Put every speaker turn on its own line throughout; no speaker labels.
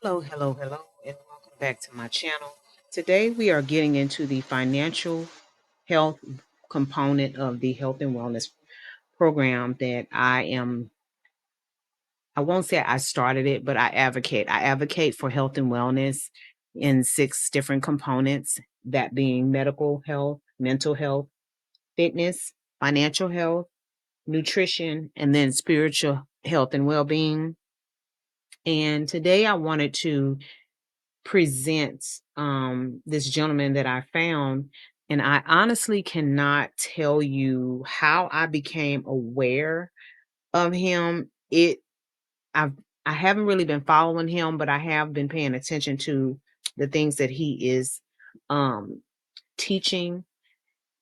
Hello, and welcome back to my channel. Today we are getting into the financial health component of the health and wellness program that I won't say I started it, but I advocate. I advocate for health and wellness in six different components, that being medical health, mental health, fitness, financial health, nutrition, and then spiritual health and well-being. And today I wanted to presents this gentleman that I found, and I honestly cannot tell you how I became aware of him. I've I haven't really been following him, but I have been paying attention to the things that he is um teaching,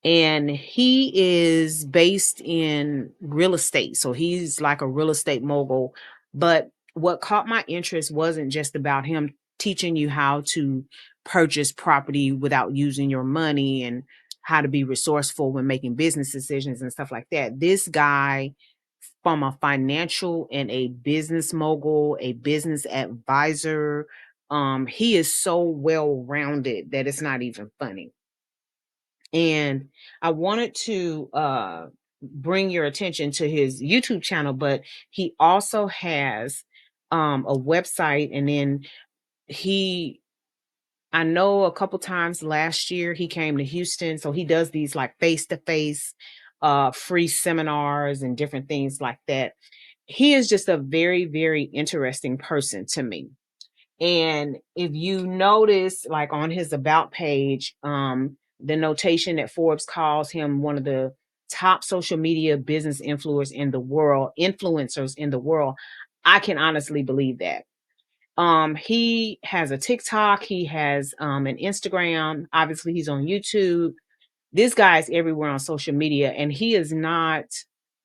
and he is based in real estate. So he's like a real estate mogul. But what caught my interest wasn't just about him teaching you how to purchase property without using your money and how to be resourceful when making business decisions and stuff like that. This guy, from a financial and a business mogul, a business advisor, he is so well rounded that it's not even funny. And I wanted to bring your attention to his YouTube channel, but he also has a website. And then he I know a couple times last year he came to Houston, so he does these like face-to-face free seminars and different things like that. He is just a very, very interesting person to me. And if you notice, like on his about page, the notation that Forbes calls him one of the top social media business influencers in the world, I can honestly believe that. He has a TikTok, he has an Instagram, obviously he's on YouTube. This guy is everywhere on social media, and he is not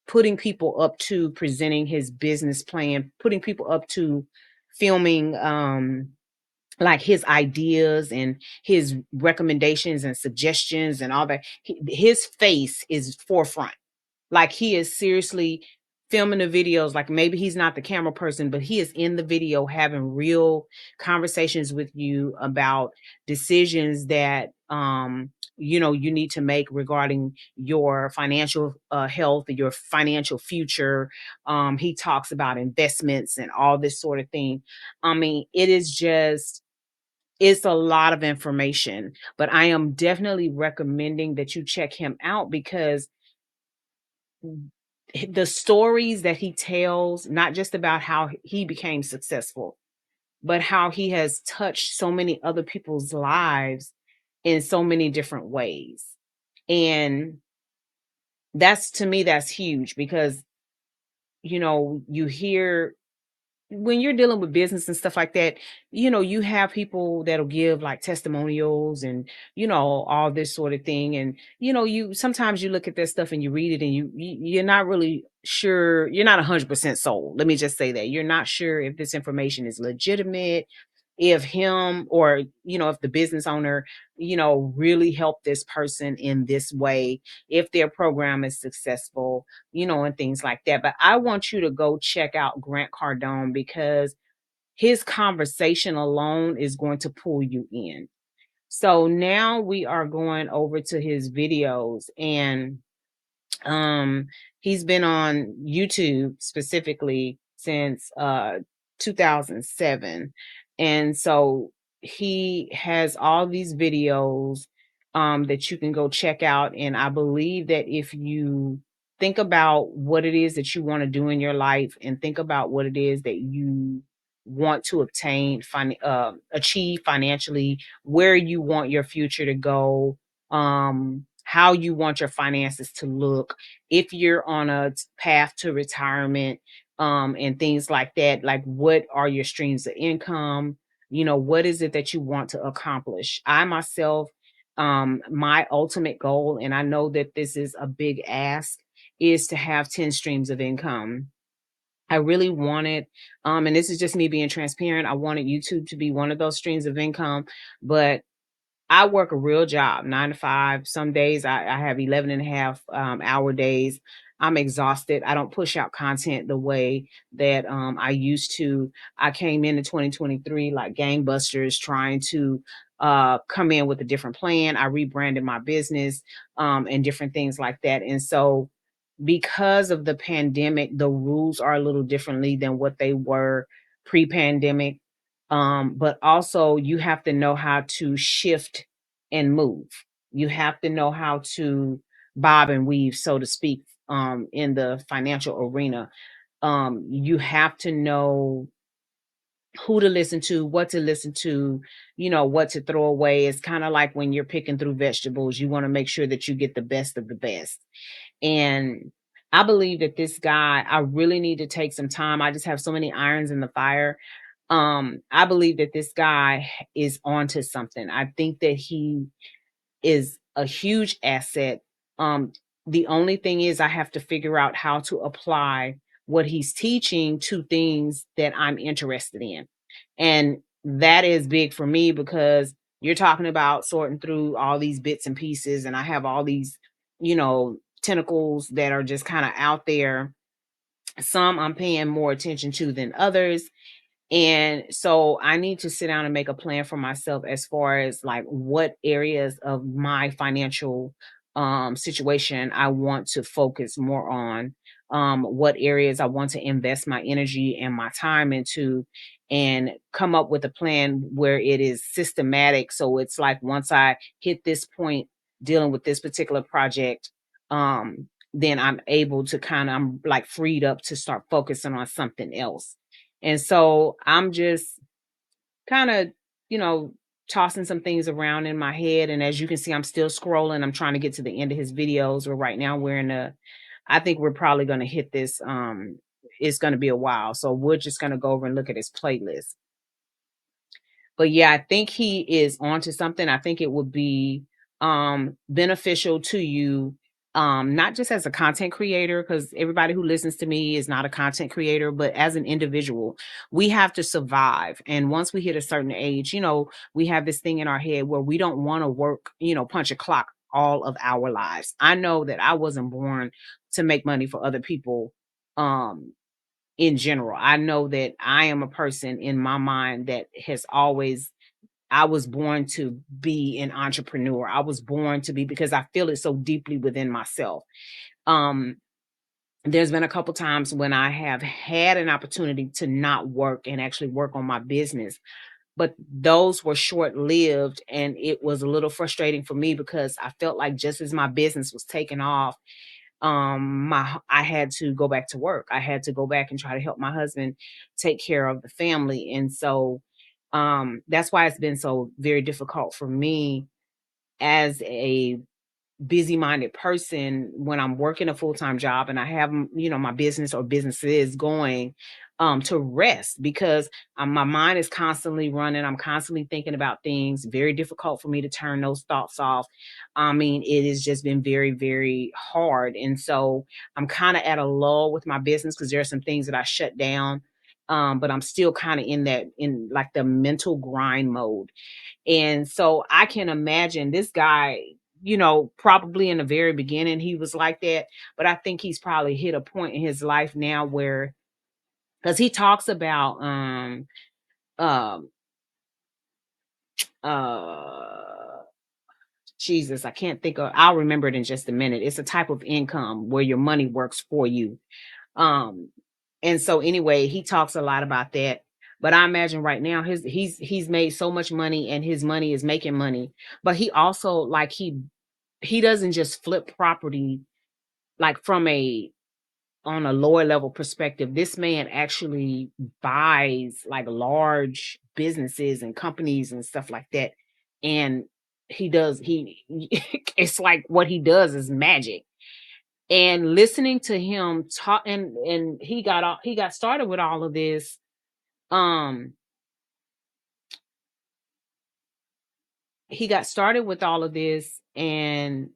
putting people up to presenting his business plan, putting people up to filming like his ideas and his recommendations and suggestions and all that. His face is forefront. Like he is seriously filming the videos. Like maybe he's not the camera person, but he is in the video having real conversations with you about decisions that you need to make regarding your financial health, your financial future. He talks about investments and all this sort of thing. I mean, it's a lot of information, but I am definitely recommending that you check him out because the stories that he tells, not just about how he became successful, but how he has touched so many other people's lives in so many different ways. And that's, to me, that's huge because, you hear when you're dealing with business and stuff like that, you have people that'll give like testimonials and, all this sort of thing. And, you sometimes you look at that stuff and you read it and you're not really sure, you're not 100% sold. Let me just say that. You're not sure if this information is legitimate, if him or, if the business owner, really helped this person in this way, if their program is successful, and things like that. But I want you to go check out Grant Cardone because his conversation alone is going to pull you in. So now we are going over to his videos, and um, he's been on YouTube specifically since 2007. And so he has all these videos that you can go check out. And I believe that if you think about what it is that you want to do in your life and think about what it is that you want to achieve financially, where you want your future to go, how you want your finances to look, if you're on a path to retirement, and things like that. Like, what are your streams of income? What is it that you want to accomplish? I myself, my ultimate goal, and I know that this is a big ask, is to have 10 streams of income. I really wanted, and this is just me being transparent, I wanted YouTube to be one of those streams of income, but I work a real job, 9 to 5. Some days I have 11 and a half hour days. I'm exhausted. I don't push out content the way that I used to. I came into 2023 like gangbusters, trying to come in with a different plan. I rebranded my business and different things like that. And so because of the pandemic, the rules are a little differently than what they were pre-pandemic. But also you have to know how to shift and move. You have to know how to bob and weave, so to speak, in the financial arena. You have to know who to listen to, what to listen to, what to throw away. It's kind of like when you're picking through vegetables, you want to make sure that you get the best of the best. And I believe that this guy, I really need to take some time. I just have so many irons in the fire. I believe that this guy is onto something. I think that he is a huge asset. Um, the only thing is I have to figure out how to apply what he's teaching to things that I'm interested in. And that is big for me because you're talking about sorting through all these bits and pieces, and I have all these, tentacles that are just kind of out there. Some I'm paying more attention to than others. And so I need to sit down and make a plan for myself as far as like what areas of my financial situation I want to focus more on, what areas I want to invest my energy and my time into, and come up with a plan where it is systematic. So it's like once I hit this point dealing with this particular project, then I'm able to I'm like freed up to start focusing on something else. And so I'm just kind of, you know, tossing some things around in my head. And as you can see, I'm still scrolling. I'm trying to get to the end of his videos. Where right now we're in I think we're probably going to hit this. It's going to be a while. So we're just going to go over and look at his playlist. But yeah, I think he is onto something. I think it would be beneficial to you, not just as a content creator, because everybody who listens to me is not a content creator, but as an individual. We have to survive. And once we hit a certain age, we have this thing in our head where we don't want to work, punch a clock all of our lives. I know that I wasn't born to make money for other people. In general, I know that I am a person in my mind that has always, I was born to be an entrepreneur. I was born to be, because I feel it so deeply within myself. Um, there's been a couple times when I have had an opportunity to not work and actually work on my business, but those were short lived. And it was a little frustrating for me because I felt like just as my business was taking off, I had to go back to work. I had to go back and try to help my husband take care of the family. And so that's why it's been so very difficult for me as a busy-minded person when I'm working a full-time job and I have, my business or businesses going, to rest, because my mind is constantly running. I'm constantly thinking about things. Very difficult for me to turn those thoughts off. I mean, it has just been very, very hard. And so I'm kind of at a lull with my business because there are some things that I shut down. But I'm still kind of in like the mental grind mode. And so I can imagine this guy, probably in the very beginning he was like that, but I think he's probably hit a point in his life now where, because he talks about um uh Jesus, I can't think of, I'll remember it in just a minute. It's a type of income where your money works for you. Um and so anyway, he talks a lot about that. But I imagine right now he's made so much money and his money is making money. But he also, like, he doesn't just flip property like from a on a lower level perspective. This man actually buys like large businesses and companies and stuff like that. And he it's like what he does is magic. And listening to him talk, and he got started with all of this. Um he got started with all of this, and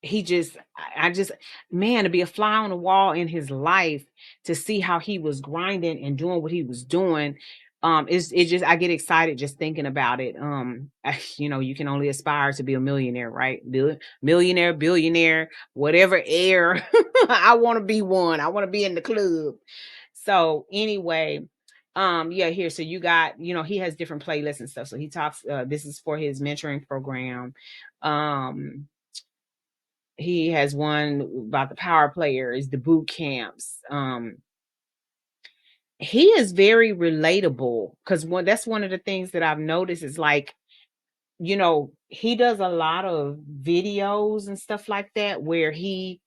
he just I just, man, to be a fly on the wall in his life, to see how he was grinding and doing what he was doing. It's just I get excited just thinking about it. You can only aspire to be a millionaire, right? Millionaire, billionaire, whatever heir. I want to be one. I want to be in the club. So anyway, yeah, here. So you got, he has different playlists and stuff. So he talks, this is for his mentoring program. Um, he has one about the power players, the boot camps. He is very relatable because that's one of the things that I've noticed is like, he does a lot of videos and stuff like that where he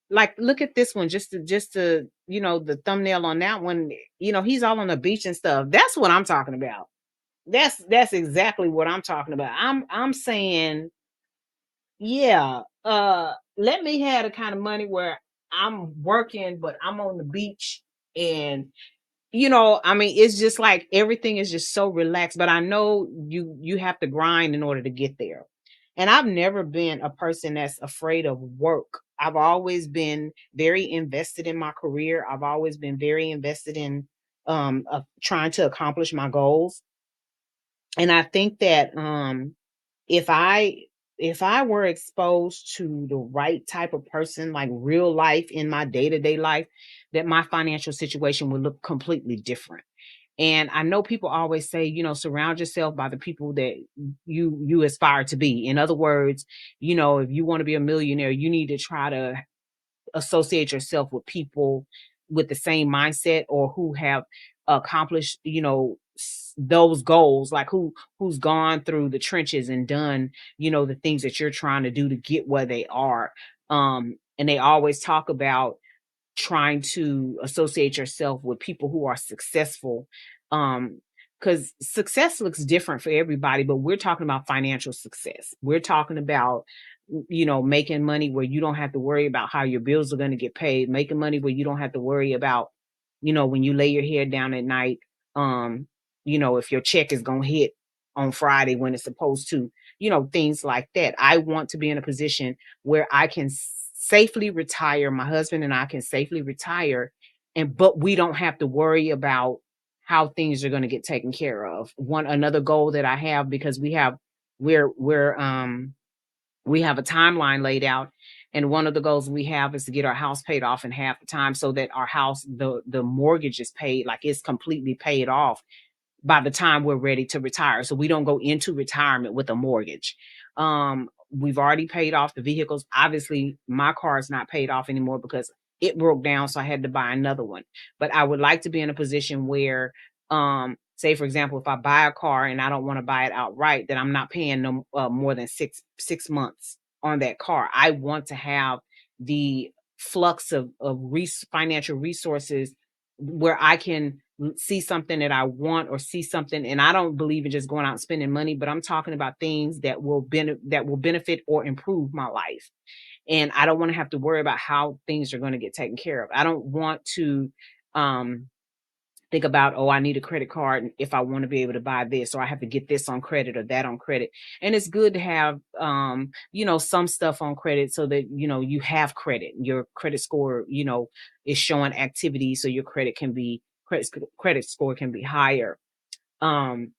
like look at this one just to the thumbnail on that one, he's all on the beach and stuff. That's what I'm talking about. That's exactly what I'm talking about. I'm saying, yeah, let me have the kind of money where I'm working, but I'm on the beach and I mean, it's just like everything is just so relaxed, but I know you have to grind in order to get there. And I've never been a person that's afraid of work. I've always been very invested in my career. I've always been very invested in trying to accomplish my goals. And I think that if I if I were exposed to the right type of person, like real life in my day-to-day life, that my financial situation would look completely different. And I know people always say, surround yourself by the people that you aspire to be. In other words, if you want to be a millionaire, you need to try to associate yourself with people with the same mindset or who have accomplished those goals, like who's gone through the trenches and done the things that you're trying to do to get where they are. And they always talk about trying to associate yourself with people who are successful. Because success looks different for everybody, but we're talking about financial success. We're talking about, making money where you don't have to worry about how your bills are going to get paid, making money where you don't have to worry about, when you lay your head down at night, um, if your check is going to hit on Friday when it's supposed to, things like that. I want to be in a position where I can safely retire. My husband and I can safely retire, but we don't have to worry about how things are going to get taken care of. One another goal that I have, because we have a timeline laid out, and one of the goals we have is to get our house paid off in half the time, so that our house, the mortgage is paid, like it's completely paid off by the time we're ready to retire. So we don't go into retirement with a mortgage. We've already paid off the vehicles. Obviously, my car is not paid off anymore because it broke down, so I had to buy another one. But I would like to be in a position where, say for example, if I buy a car and I don't want to buy it outright, that I'm not paying no more than six months on that car. I want to have the flux of financial resources where I can see something that I want or see something. And I don't believe in just going out and spending money, but I'm talking about things that will benefit or improve my life. And I don't want to have to worry about how things are going to get taken care of. I don't want to um think about, oh, I need a credit card if I want to be able to buy this, or I have to get this on credit or that on credit. And it's good to have, some stuff on credit so that, you have credit. Your credit score, is showing activity so your credit score can be higher. Um,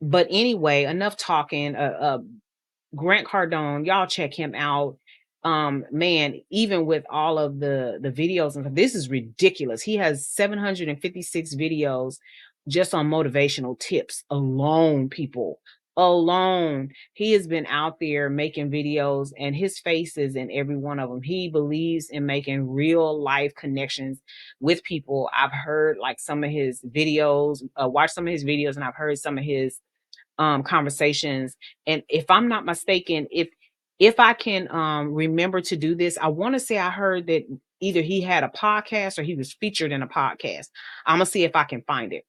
but anyway, enough talking. Grant Cardone, y'all check him out. Man, even with all of the videos and stuff, this is ridiculous. He has 756 videos just on motivational tips alone, people. Alone. He has been out there making videos, and his face is in every one of them. He believes in making real life connections with people. I've heard like some of his videos, watched some of his videos, and I've heard some of his conversations. And if I'm not mistaken, if I can remember to do this, I want to say I heard that either he had a podcast or he was featured in a podcast. I'm gonna see if I can find it.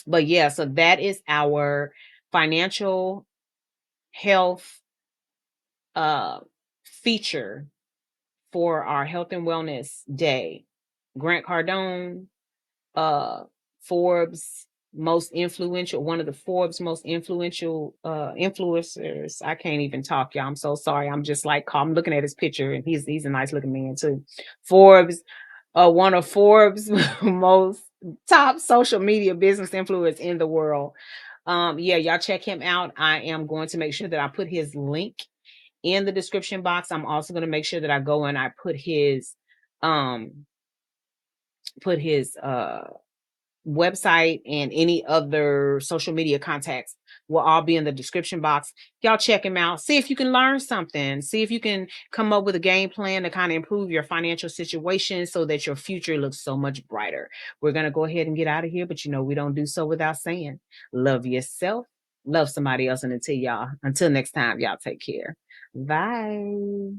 But yeah, so that is our financial health uh feature for our health and wellness day. Grant Cardone, uh Forbes most influential, one of the Forbes most influential influencers. I can't even talk, y'all. I'm so sorry. I'm just like I'm looking at his picture, and he's a nice looking man too. Forbes, one of Forbes most top social media business influence in the world. Yeah, y'all check him out. I am going to make sure that I put his link in the description box. I'm also going to make sure that I go and I um put his website and any other social media contacts will all be in the description box. Y'all check him out. See if you can learn something. See if you can come up with a game plan to kind of improve your financial situation so that your future looks so much brighter. We're going to go ahead and get out of here, but we don't do so without saying, love yourself, love somebody else, and until next time, y'all take care. Bye.